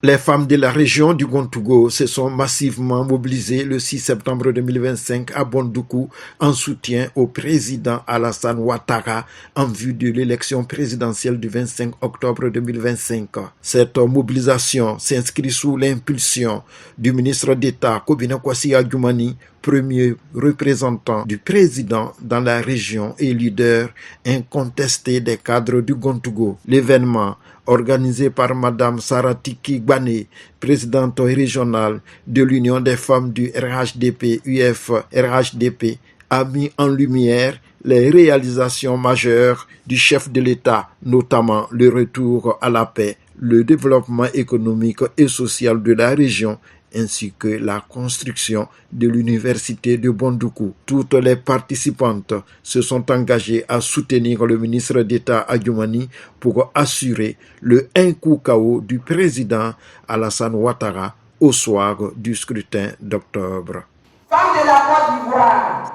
Les femmes de la région du Gontougo se sont massivement mobilisées le 6 septembre 2025 à Bondoukou en soutien au président Alassane Ouattara en vue de l'élection présidentielle du 25 octobre 2025. Cette mobilisation s'inscrit sous l'impulsion du ministre d'État Kobina Kwasi Adjoumani, premier représentant du président dans la région et leader incontesté des cadres du Gontougo. L'événement, organisé par Madame Saratiki Gbane, présidente régionale de l'Union des femmes du RHDP-UF-RHDP, a mis en lumière les réalisations majeures du chef de l'État, notamment le retour à la paix, le développement économique et social de la région, ainsi que la construction de l'université de Bondoukou. Toutes les participantes se sont engagées à soutenir le ministre d'État Adjoumani pour assurer le un coup KO du président Alassane Ouattara au soir du scrutin d'octobre. Femmes de la Côte d'Ivoire,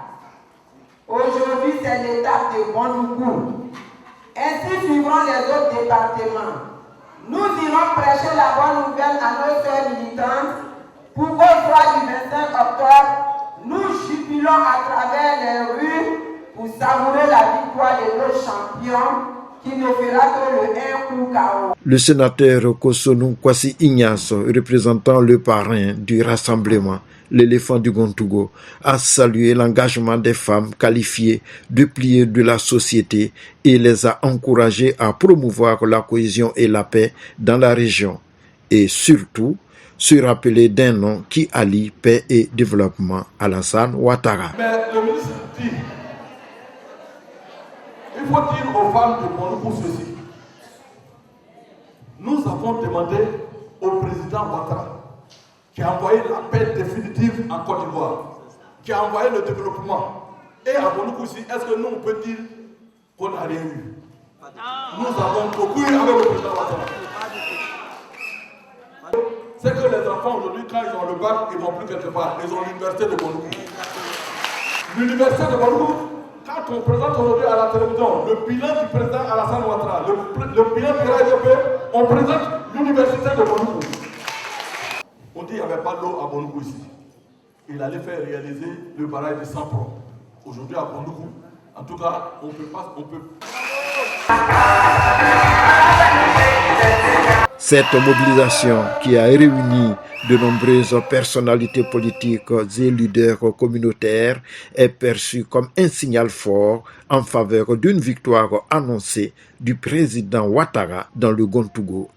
aujourd'hui c'est l'étape de Bondoukou. Ainsi suivront les autres départements. Nous irons prêcher la bonne nouvelle à nos sœurs militantes pour qu'au soir du 25 octobre, nous jubilons à travers les rues pour savourer la victoire de nos champions qui ne fera que le un coup KO. Le sénateur Kosonou Kwasi Ignace, représentant le parrain du rassemblement, l'éléphant du Gontougo, a salué l'engagement des femmes qualifiées de piliers de la société et les a encouragées à promouvoir la cohésion et la paix dans la région. Et surtout, se rappeler d'un nom qui allie paix et développement, Alassane Ouattara. Mais le ministre dit, il faut dire aux femmes de Bondoukou ceci. Nous avons demandé au président Ouattara, qui a envoyé la paix définitive en Côte d'Ivoire, qui a envoyé le développement, et à Bondoukou aussi, est-ce que nous on peut dire qu'on n'a rien eu? Nous avons beaucoup eu avec le président Ouattara. C'est que les enfants aujourd'hui, quand ils ont le bac, ils ne vont plus quelque part. Ils ont l'université de Bondoukou. L'université de Bondoukou, quand on présente aujourd'hui à la télévision le bilan du président Alassane Ouattara, le bilan du RHDP, on présente l'université de Bondoukou. On dit qu'il n'y avait pas d'eau à Bondoukou ici. Il allait faire réaliser le barrage de Sampro. Aujourd'hui à Bondoukou, en tout cas, on peut pas. Cette mobilisation qui a réuni de nombreuses personnalités politiques et leaders communautaires est perçue comme un signal fort en faveur d'une victoire annoncée du président Ouattara dans le Gontougo.